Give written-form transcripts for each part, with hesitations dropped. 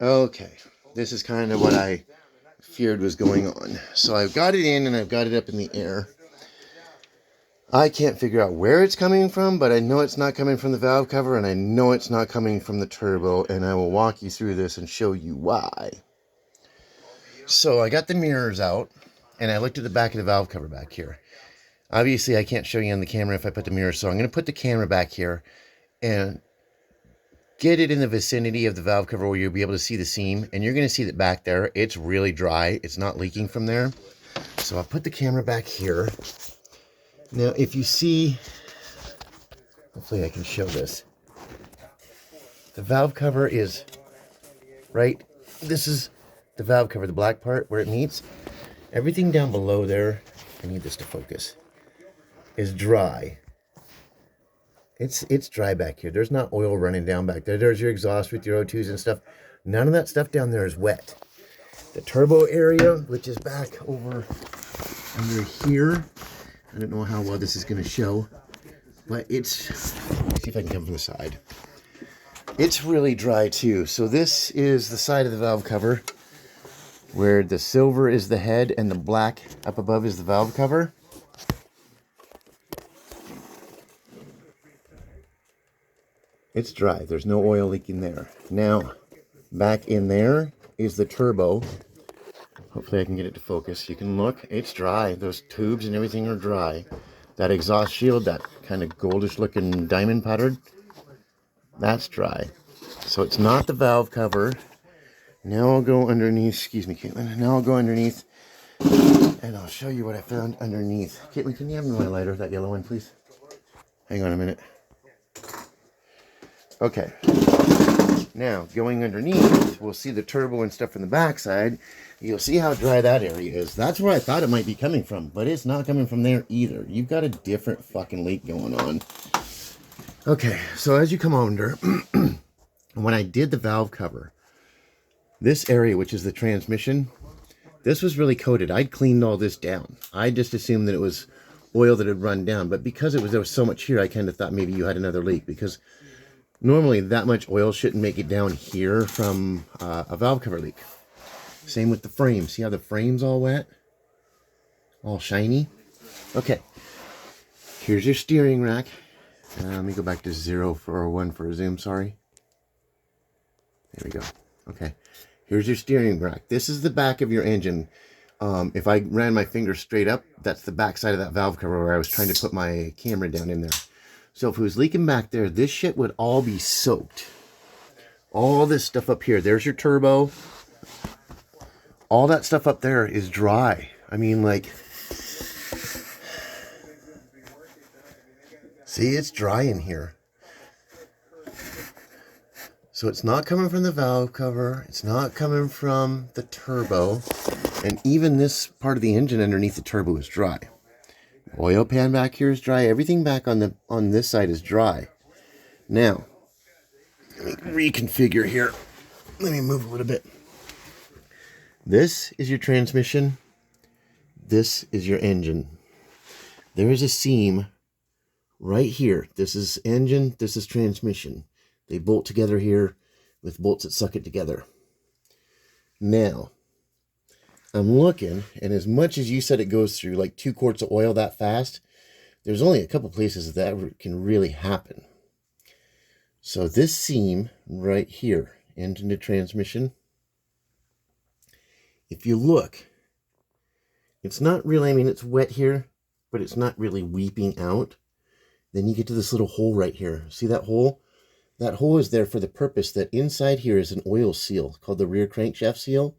Okay, this is kind of what I feared was going on. So I've got it in and I've got it up in the air. I can't figure out where it's coming from, but I know it's not coming from the valve cover and I know it's not coming from the turbo, and I will walk you through this and show you why. So I got the mirrors out and I looked at the back of the valve cover back here. Obviously I can't show you on the camera if I put the mirror, so I'm going to put the camera back here and get it in the vicinity of the valve cover where you'll be able to see the seam, and you're going to see that back there it's really dry. It's not leaking from there. So I'll put the camera back here. Now if you see, hopefully I can show this, the valve cover is right, this is the valve cover, the black part where it meets. Everything down below there, I need this to focus, is dry. It's dry back here. There's not oil running down back there. There's your exhaust with your O2s and stuff. None of that stuff down there is wet. The turbo area, which is back over under here, I don't know how well this is going to show, but it's, let's see if I can come from the side. It's really dry too. So this is the side of the valve cover where the silver is the head and the black up above is the valve cover. It's dry. There's no oil leaking there. Now, back in there is the turbo. Hopefully I can get it to focus. You can look. It's dry. Those tubes and everything are dry. That exhaust shield, that kind of goldish looking diamond pattern, that's dry. So it's not the valve cover. Now I'll go underneath. Excuse me, Caitlin. Now I'll go underneath and I'll show you what I found underneath. Caitlin, can you have me my lighter, that yellow one, please? Hang on a minute. Okay, now going underneath, we'll see the turbo and stuff from the backside. You'll see how dry that area is. That's where I thought it might be coming from, but it's not coming from there either. You've got a different fucking leak going on. Okay, so as you come under, when I did the valve cover, this area, which is the transmission, this was really coated. I'd cleaned all this down. I just assumed that it was oil that had run down, but because there was so much here, I kind of thought maybe you had another leak, because normally that much oil shouldn't make it down here from a valve cover leak. Same with the frame. See how the frame's all wet? All shiny? Okay. Here's your steering rack. Let me go back to 0 for 1 for a zoom, sorry. There we go. Okay. Here's your steering rack. This is the back of your engine. If I ran my finger straight up, that's the back side of that valve cover where I was trying to put my camera down in there. So if it was leaking back there, this shit would all be soaked. All this stuff up here, there's your turbo. All that stuff up there is dry. I mean, like, see, it's dry in here. So it's not coming from the valve cover. It's not coming from the turbo. And even this part of the engine underneath the turbo is dry. Oil pan back here is dry. Everything back on this side is dry. Now, let me reconfigure here. Let me move a little bit. This is your transmission. This is your engine. There is a seam right here. This is engine. This is transmission. They bolt together here with bolts that suck it together. Now, I'm looking, and as much as you said it goes through like 2 quarts of oil that fast, there's only a couple places that can really happen. So this seam right here, engine to transmission, if you look, it's not really, I mean, it's wet here, but it's not really weeping out. Then you get to this little hole right here. See that hole? That hole is there for the purpose that inside here is an oil seal called the rear crankshaft seal.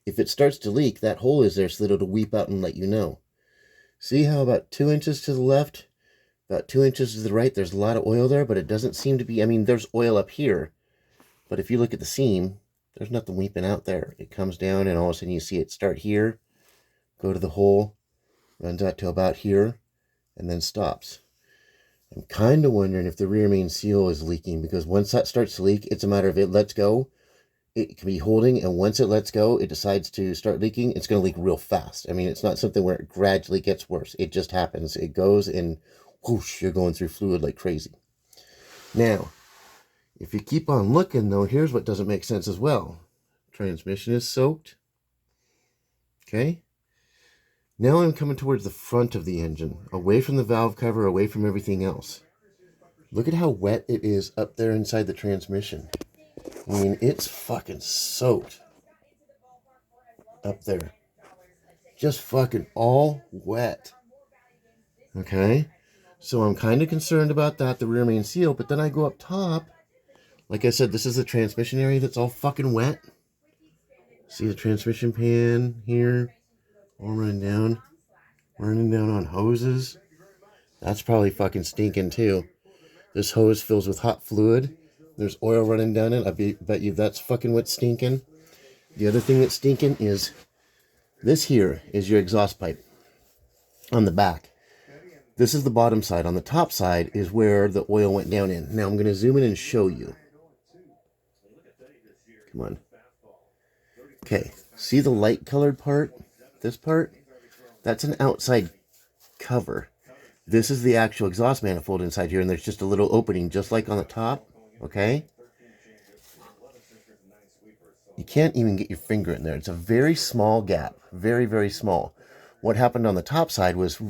If it starts to leak, that hole is there so that it'll weep out and let you know. See how about 2 inches to the left, about 2 inches to the right, there's a lot of oil there, but it doesn't seem to be, I mean, there's oil up here, but if you look at the seam, there's nothing weeping out there. It comes down and all of a sudden you see it start here, go to the hole, runs out to about here, and then stops. I'm kind of wondering if the rear main seal is leaking, because once that starts to leak, it's a matter of it lets go. It can be holding, and once it lets go, it decides to start leaking. It's going to leak real fast. I mean, it's not something where it gradually gets worse. It just happens. It goes and whoosh, you're going through fluid like crazy. Now, if you keep on looking, though, here's what doesn't make sense as well. transmission is soaked. Okay. Now I'm coming towards the front of the engine, away from the valve cover, away from everything else. Look at how wet it is up there inside the transmission. I mean, it's fucking soaked up there. Just fucking all wet. Okay? So I'm kind of concerned about that, the rear main seal, but then I go up top. Like I said, this is the transmission area that's all fucking wet. See the transmission pan here? All running down on hoses. That's probably fucking stinking too. This hose fills with hot fluid. There's oil running down it. I bet you that's fucking what's stinking. The other thing that's stinking is this here is your exhaust pipe on the back. This is the bottom side. On the top side is where the oil went down in. Now I'm going to zoom in and show you. Come on. Okay. See the light colored part? This part? That's an outside cover. This is the actual exhaust manifold inside here, and there's just a little opening just like on the top. Okay? You can't even get your finger in there. It's a very small gap. Very, very small. What happened on the top side was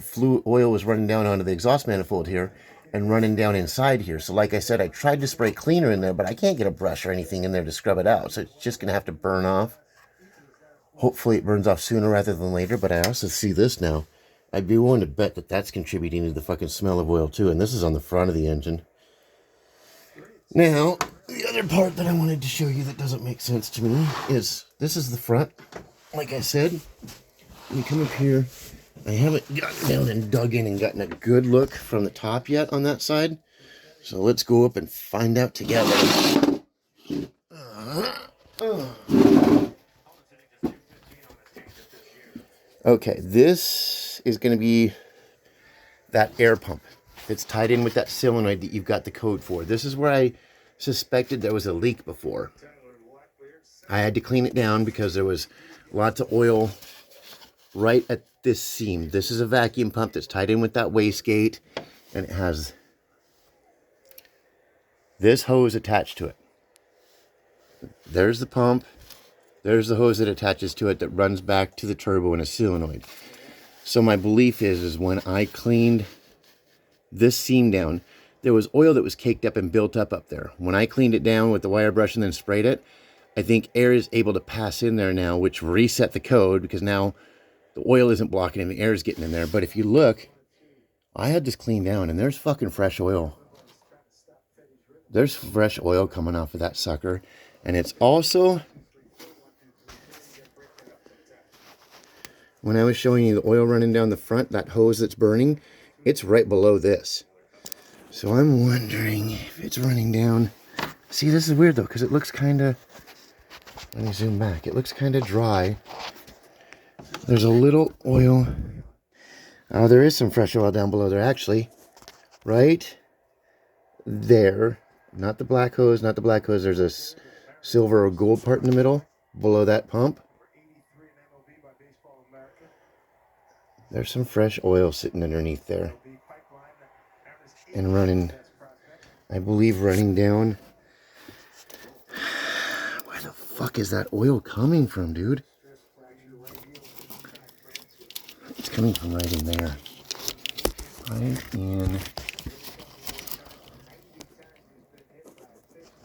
oil was running down onto the exhaust manifold here and running down inside here. So like I said, I tried to spray cleaner in there, but I can't get a brush or anything in there to scrub it out. So it's just going to have to burn off. Hopefully it burns off sooner rather than later, but I also see this now. I'd be willing to bet that that's contributing to the fucking smell of oil too, and this is on the front of the engine. Now, the other part that I wanted to show you that doesn't make sense to me is this is the front. Like I said, when you come up here, I haven't gotten down and dug in and gotten a good look from the top yet on that side. So let's go up and find out together. Okay, this is going to be that air pump. It's tied in with that solenoid that you've got the code for. This is where I suspected there was a leak before. I had to clean it down because there was lots of oil right at this seam. This is a vacuum pump that's tied in with that wastegate, and it has this hose attached to it. There's the pump. There's the hose that attaches to it that runs back to the turbo and a solenoid. So my belief is when I cleaned this seam down, there was oil that was caked up and built up there. When I cleaned it down with the wire brush and then sprayed it, I think air is able to pass in there now, which reset the code because now the oil isn't blocking and the air is getting in there. But if you look, I had this cleaned down and there's fucking fresh oil. There's fresh oil coming off of that sucker. And it's also, when I was showing you the oil running down the front, that hose that's burning, it's right below this. So I'm wondering if it's running down. See, this is weird though, because it looks kind of, let me zoom back. It looks kind of dry. There's a little oil. Oh, there is some fresh oil down below there, actually. Right there. Not the black hose, not the black hose. There's a silver or gold part in the middle, below that pump. There's some fresh oil sitting underneath there. And running, I believe running down. Where the fuck is that oil coming from, dude? It's coming from right in there. Right in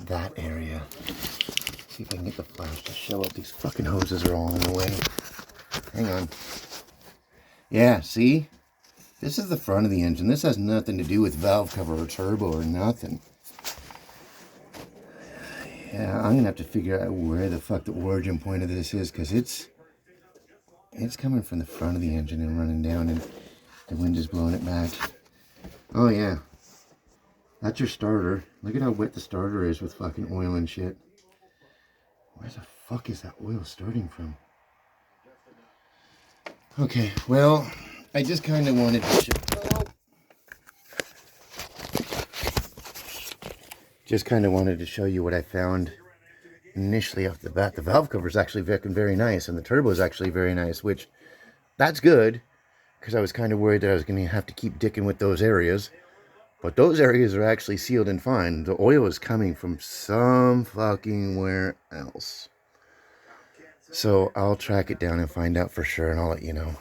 that area. See if I can get the flash to show up. These fucking hoses are all in the way. Hang on. Yeah, see? This is the front of the engine. This has nothing to do with valve cover or turbo or nothing. Yeah, I'm going to have to figure out where the fuck the origin point of this is, because it's coming from the front of the engine and running down, and the wind is blowing it back. Oh, yeah. That's your starter. Look at how wet the starter is with fucking oil and shit. Where the fuck is that oil starting from? Okay, well, I just kind of wanted to show... Just kind of wanted to show you what I found initially off the bat. The valve cover is actually very nice, and the turbo is actually very nice, which, that's good, because I was kind of worried that I was going to have to keep dicking with those areas. But those areas are actually sealed and fine. The oil is coming from some fucking where else. So I'll track it down and find out for sure, and I'll let you know.